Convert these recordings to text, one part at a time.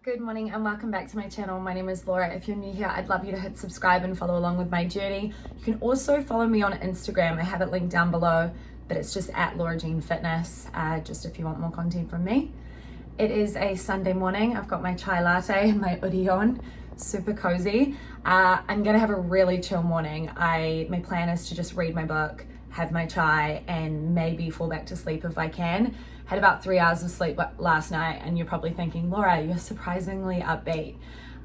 Good morning and welcome back to my channel. My name is Laura. If you're new here, I'd love you to hit subscribe and follow along with my journey. You can also follow me on Instagram. I have it linked down below, but it's just at Laura Jean Fitness, just if you want more content from me. It is a Sunday morning. I've got my chai latte and my hoodie on, super cozy. I'm gonna have a really chill morning. My plan is to just read my book, have my chai, and maybe fall back to sleep if I can. Had about 3 hours of sleep last night, and you're probably thinking, Laura, you're surprisingly upbeat.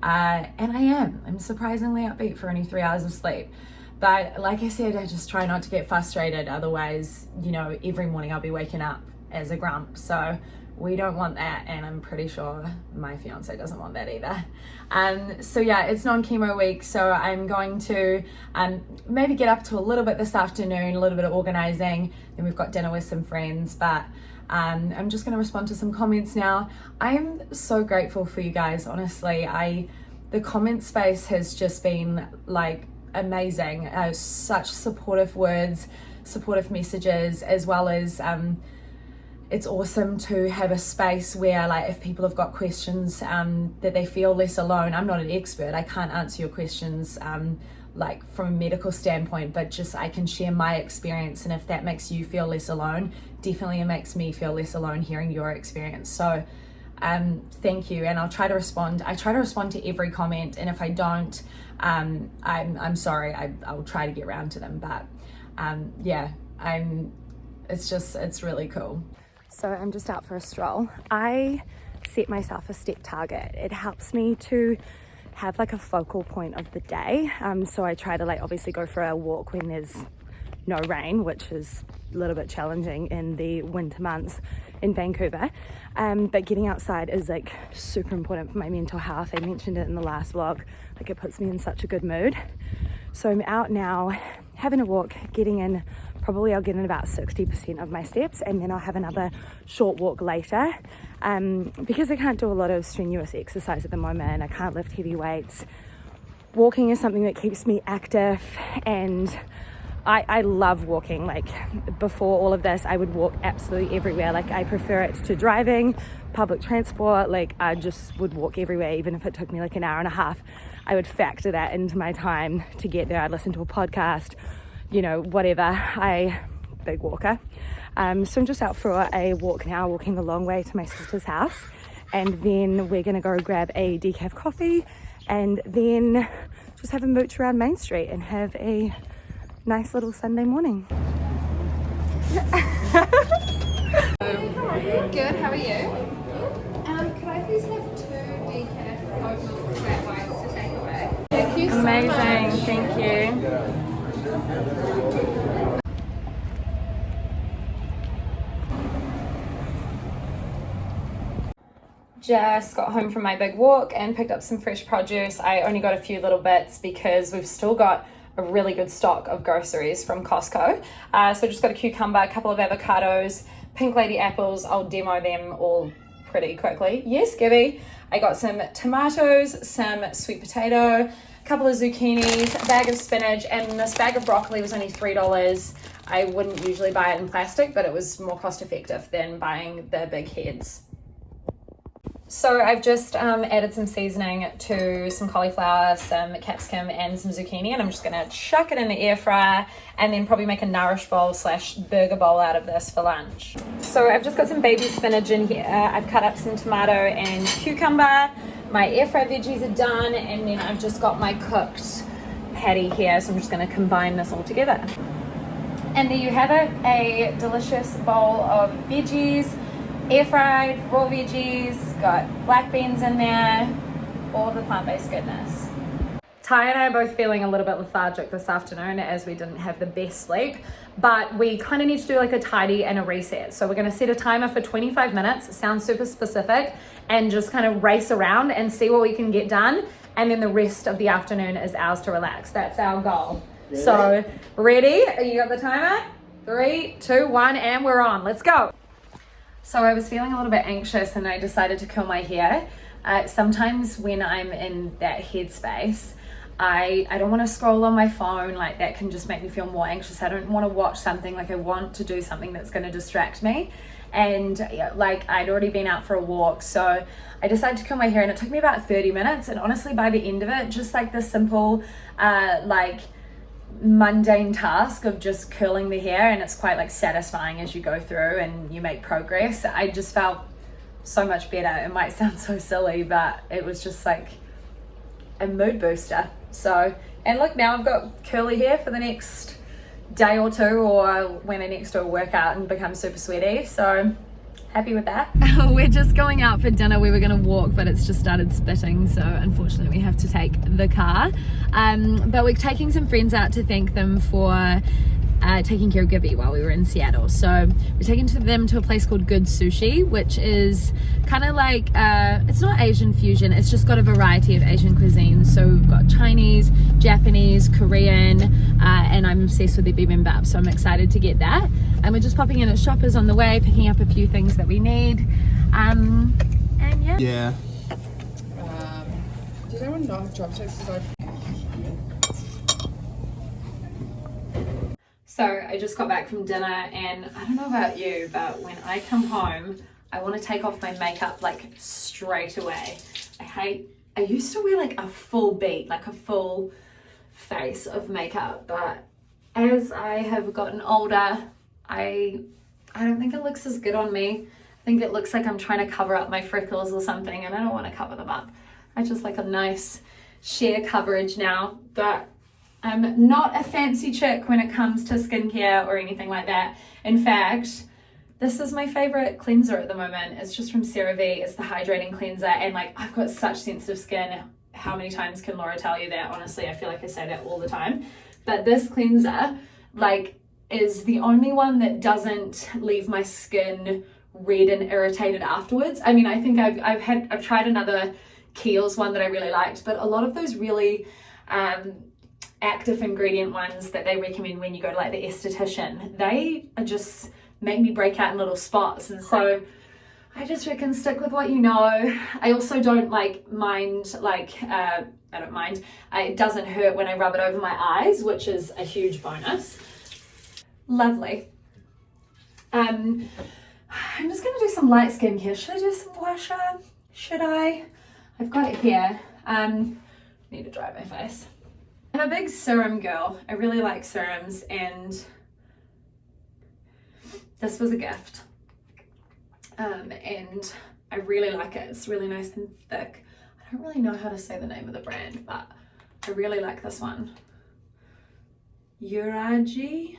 And I am. I'm surprisingly upbeat for only 3 hours of sleep. But like I said, I just try not to get frustrated. Otherwise, you know, every morning I'll be waking up as a grump. So we don't want that, and I'm pretty sure my fiance doesn't want that either. So yeah, it's non-chemo week, so I'm going to maybe get up to a little bit this afternoon, a little bit of organizing, then we've got dinner with some friends, but I'm just going to respond to some comments now. I'm so grateful for you guys, honestly. The comment space has just been like amazing. Such supportive words, supportive messages, as well as it's awesome to have a space where, like, if people have got questions that they feel less alone. I'm not an expert, I can't answer your questions like from a medical standpoint, but just I can share my experience, and if that makes you feel less alone, definitely it makes me feel less alone hearing your experience. So thank you, and I'll try to respond. I try to respond to every comment, and if I don't, I'm sorry. I'll try to get around to them, but yeah, it's really cool. So I'm just out for a stroll. I set myself a step target. It helps me to have like a focal point of the day. So I try to obviously go for a walk when there's no rain, which is a little bit challenging in the winter months in Vancouver. But getting outside is super important for my mental health. I mentioned it in the last vlog, it puts me in such a good mood. So I'm out now having a walk, getting in, probably I'll get in about 60% of my steps, and then I'll have another short walk later. Because I can't do a lot of strenuous exercise at the moment, I can't lift heavy weights. Walking is something that keeps me active, and I love walking. Before all of this, I would walk absolutely everywhere. I prefer it to driving, public transport. I just would walk everywhere, even if it took me an hour and a half. I would factor that into my time to get there. I'd listen to a podcast, whatever. Big walker. So I'm just out for a walk now, walking the long way to my sister's house, and then we're gonna go grab a decaf coffee and then just have a mooch around Main Street and have a nice little Sunday morning. Good, how are you? Could I please have 2 decaf oat milk flat whites to take away? Thank you so much. Amazing, thank you. Just got home from my big walk and picked up some fresh produce. I only got a few little bits because we've still got a really good stock of groceries from Costco. So just got a cucumber, a couple of avocados, pink lady apples. I'll demo them all pretty quickly. Yes, Gibby. I got some tomatoes, some sweet potato, a couple of zucchinis, a bag of spinach, and this bag of broccoli was only $3. I wouldn't usually buy it in plastic, but it was more cost effective than buying the big heads. So I've just added some seasoning to some cauliflower, some capsicum, and some zucchini, and I'm just gonna chuck it in the air fryer and then probably make a nourish bowl / burger bowl out of this for lunch. So I've just got some baby spinach in here. I've cut up some tomato and cucumber. My air fry veggies are done, and then I've just got my cooked patty here, so I'm just gonna combine this all together. And there you have it, a delicious bowl of veggies. Air fried, raw veggies, got black beans in there, all the plant-based goodness. Ty and I are both feeling a little bit lethargic this afternoon as we didn't have the best sleep, but we kind of need to do a tidy and a reset. So we're gonna set a timer for 25 minutes, sounds super specific, and just kind of race around and see what we can get done. And then the rest of the afternoon is ours to relax. That's our goal. Really? So, ready? You got the timer? 3, 2, 1, and we're on. Let's go. So I was feeling a little bit anxious and I decided to curl my hair. Sometimes when I'm in that headspace, I don't want to scroll on my phone. That can just make me feel more anxious. I don't want to watch something. I want to do something that's going to distract me. and like I'd already been out for a walk, so I decided to curl my hair, and it took me about 30 minutes, and honestly by the end of it, just like the simple like mundane task of just curling the hair, and it's quite like satisfying as you go through and you make progress, I just felt so much better. It might sound so silly, but it was just like a mood booster. So, and look, now I've got curly hair for the next day or two, or when I next do a workout and become super sweaty. So happy with that. We're just going out for dinner. We were going to walk, but it's just started spitting, so unfortunately we have to take the car. But we're taking some friends out to thank them for taking care of Gibby while we were in Seattle. So we're taking them to a place called Good Sushi, which is kind of like it's not Asian fusion, it's just got a variety of Asian cuisines. So we've got Chinese, Japanese, Korean, and I'm obsessed with the bibimbap, so I'm excited to get that. And we're just popping in at Shoppers on the way, picking up a few things that we need, and yeah. Does anyone not have chopsticks? So I just got back from dinner, and I don't know about you, but when I come home, I want to take off my makeup like straight away. I used to wear like a full beat, like a full face of makeup, but as I have gotten older, I don't think it looks as good on me. I think it looks like I'm trying to cover up my freckles or something, and I don't want to cover them up. I just like a nice sheer coverage now, but I'm not a fancy chick when it comes to skincare or anything like that. In fact, this is my favorite cleanser at the moment. It's just from CeraVe. It's the hydrating cleanser, and like I've got such sensitive skin. How many times can Laura tell you that? Honestly, I feel like I say that all the time. But this cleanser like is the only one that doesn't leave my skin red and irritated afterwards. I mean, I think I've tried another Kiehl's one that I really liked, but a lot of those really active ingredient ones that they recommend when you go to like the esthetician, they are just make me break out in little spots. And so I just reckon stick with what you know. I also don't mind I don't mind. It doesn't hurt when I rub it over my eyes, which is a huge bonus. Lovely. I'm just gonna do some light skincare. Should I do some washer? Should I? I've got it here. Need to dry my face. I'm a big serum girl. I really like serums, and this was a gift. And I really like it. It's really nice and thick. I don't really know how to say the name of the brand, but I really like this one. Uraji?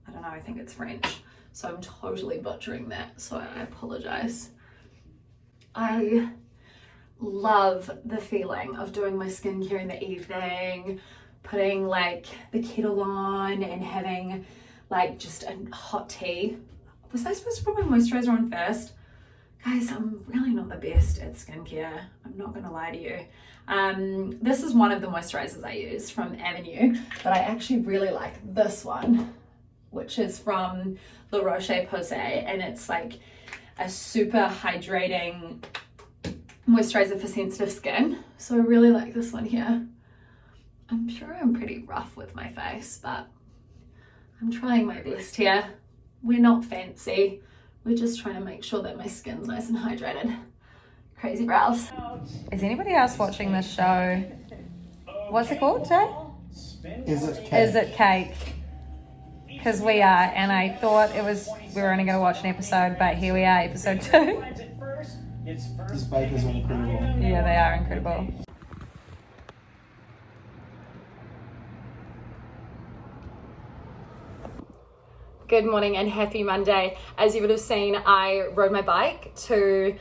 I don't know, I think it's French, so I'm totally butchering that, so I apologize. I love the feeling of doing my skincare in the evening, putting like the kettle on and having like just a hot tea. Was I supposed to put my moisturizer on first? Guys, I'm really not the best at skincare. I'm not gonna lie to you. This is one of the moisturizers I use from Avenue, but I actually really like this one, which is from La Roche-Posay, and it's like a super hydrating moisturizer for sensitive skin. So I really like this one here. I'm sure I'm pretty rough with my face, but I'm trying my best here. We're not fancy. We're just trying to make sure that my skin's nice and hydrated. Crazy brows. Is anybody else watching this show? What's it called, Jay? Is it cake? Is it cake? Because we are, and I thought we were only going to watch an episode, but here we are, episode 2. These bakers are incredible. Yeah, they are incredible. Good morning and happy Monday. As you would have seen, I rode my bike to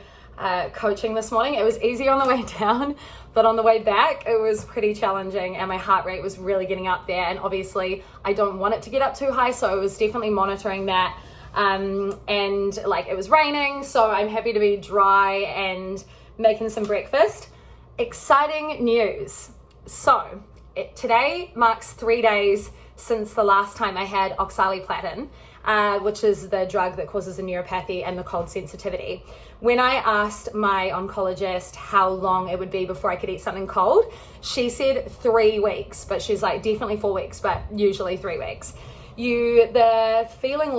coaching this morning. It was easy on the way down, but on the way back, it was pretty challenging, and my heart rate was really getting up there. And obviously, I don't want it to get up too high, so I was definitely monitoring that. And like it was raining, so I'm happy to be dry and making some breakfast. Exciting news. So today marks 3 days since the last time I had oxaliplatin, which is the drug that causes a neuropathy and the cold sensitivity. When I asked my oncologist how long it would be before I could eat something cold, she said 3 weeks, but she's like definitely 4 weeks, but usually 3 weeks. the feeling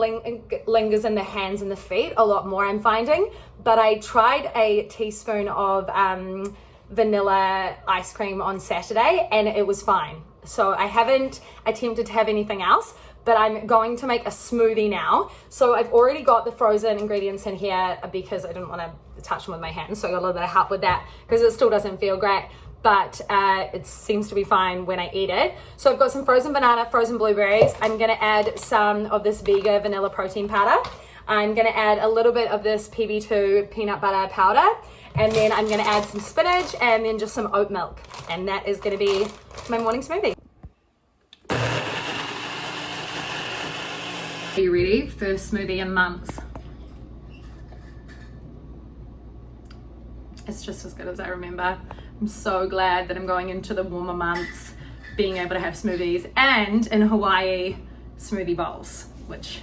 lingers in the hands and the feet a lot more, I'm finding. But I tried a teaspoon of vanilla ice cream on Saturday and it was fine. So I haven't attempted to have anything else, but I'm going to make a smoothie now. So I've already got the frozen ingredients in here because I didn't want to touch them with my hands. So I got a little bit of help with that because it still doesn't feel great, but it seems to be fine when I eat it. So I've got some frozen banana, frozen blueberries. I'm gonna add some of this Vega vanilla protein powder. I'm gonna add a little bit of this PB2 peanut butter powder, and then I'm gonna add some spinach and then just some oat milk. And that is gonna be my morning smoothie. Are you ready? First smoothie in months. It's just as good as I remember. I'm so glad that I'm going into the warmer months, being able to have smoothies, and in Hawaii, smoothie bowls, which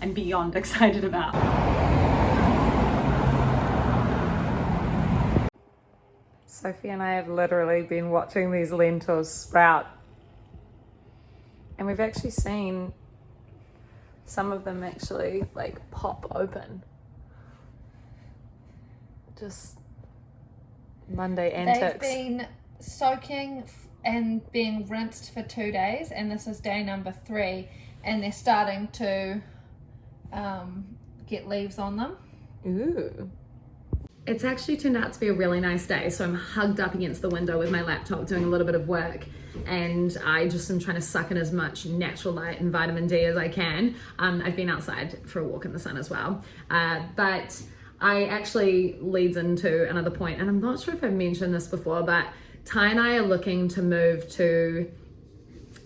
I'm beyond excited about. Sophie and I have literally been watching these lentils sprout, and we've actually seen some of them actually like pop open. Just Monday antics. They've been soaking and being rinsed for 2 days, and this is day number 3, and they're starting to get leaves on them. Ooh. It's actually turned out to be a really nice day. So I'm hugged up against the window with my laptop doing a little bit of work, and I just am trying to suck in as much natural light and vitamin D as I can. I've been outside for a walk in the sun as well. But I actually leads into another point, and I'm not sure if I've mentioned this before, but Ty and I are looking to move to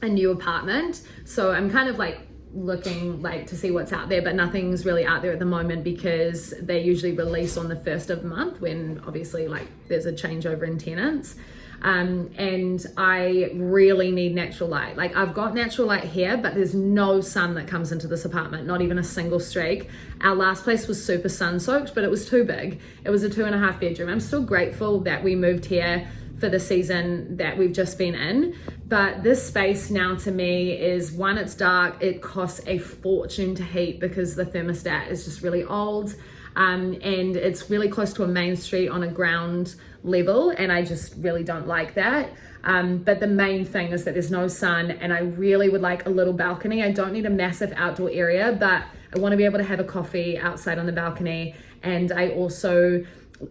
a new apartment. So I'm kind of like looking like to see what's out there, but nothing's really out there at the moment because they usually release on the 1st of the month when obviously like there's a changeover in tenants. And I really need natural light. Like I've got natural light here, but there's no sun that comes into this apartment, not even a single streak. Our last place was super sun soaked, but it was too big. It was a 2.5 bedroom. I'm still grateful that we moved here for the season that we've just been in, but this space now to me is, one, it's dark, it costs a fortune to heat because the thermostat is just really old, and it's really close to a main street on a ground level, and I just really don't like that. But the main thing is that there's no sun, and I really would like a little balcony. I don't need a massive outdoor area, but I want to be able to have a coffee outside on the balcony. And I also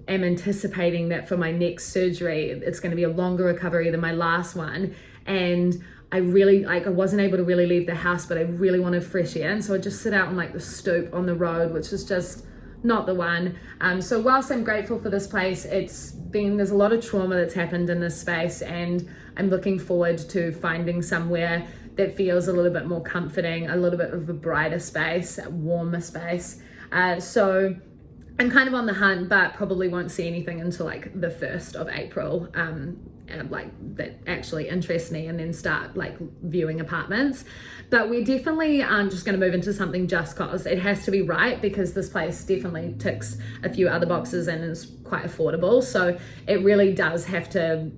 am anticipating that for my next surgery, it's going to be a longer recovery than my last one. And I really, like, I wasn't able to really leave the house, but I really wanted fresh air. And so I just sit out on like the stoop on the road, which is just not the one. So whilst I'm grateful for this place, there's a lot of trauma that's happened in this space, and I'm looking forward to finding somewhere that feels a little bit more comforting, a little bit of a brighter space, a warmer space. So I'm kind of on the hunt, but probably won't see anything until like the 1st of April, like that actually interests me, and then start like viewing apartments. But we definitely aren't just going to move into something just cause. It has to be right, because this place definitely ticks a few other boxes and is quite affordable. So it really does have to,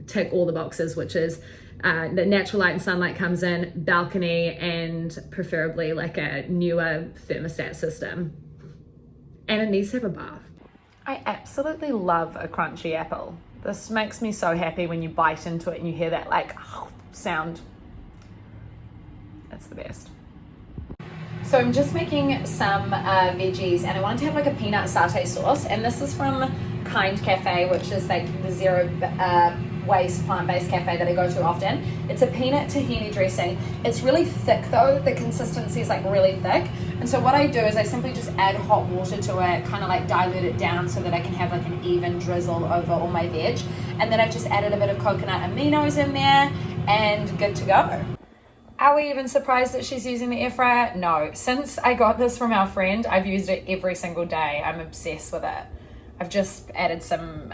tick all the boxes, which is the natural light and sunlight comes in, balcony, and preferably like a newer thermostat system. And it needs to have a bath. I absolutely love a crunchy apple. This makes me so happy when you bite into it and you hear that like sound. It's the best. So I'm just making some veggies, and I wanted to have like a peanut satay sauce, and this is from Kind Cafe, which is like the zero waste plant-based cafe that I go to often. It's a peanut tahini dressing. It's really thick though. The consistency is like really thick, and so what I do is I simply just add hot water to it, kind of like dilute it down so that I can have like an even drizzle over all my veg, and then I've just added a bit of coconut aminos in there, and good to go. Are we even surprised that she's using the air fryer? No. Since I got this from our friend, I've used it every single day. I'm obsessed with it. I've just added some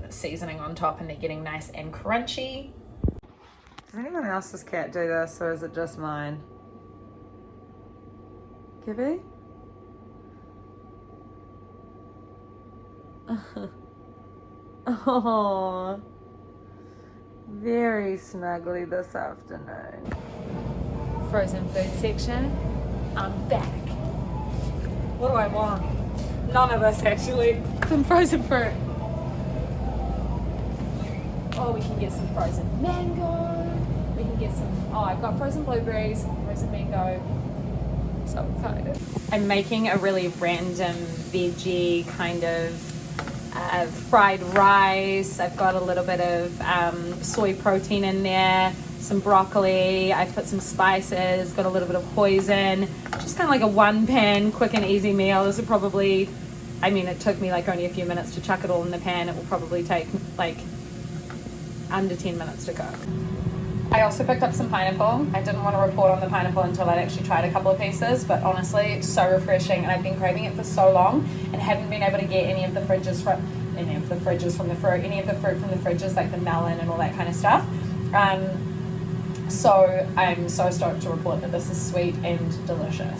seasoning on top, and they're getting nice and crunchy. Does anyone else's cat do this, or is it just mine? Gibby? Oh, very snuggly this afternoon. frozen food section. I'm back. What do I want? None of this actually. Some frozen fruit. Oh, we can get some frozen mango. We can get some, oh, I've got frozen blueberries, frozen mango. So excited. I'm making a really random veggie kind of fried rice. I've got a little bit of soy protein in there, some broccoli. I've put some spices, got a little bit of hoisin. Just kind of like a one pan, quick and easy meal. This will probably, I mean, it took me like only a few minutes to chuck it all in the pan. It will probably take like under 10 minutes to cook. I also picked up some pineapple. I didn't want to report on the pineapple until I'd actually tried a couple of pieces, but honestly, it's so refreshing, and I've been craving it for so long and haven't been able to get any of the fruit from the fridges, like the melon and all that kind of stuff. So I'm so stoked to report that this is sweet and delicious.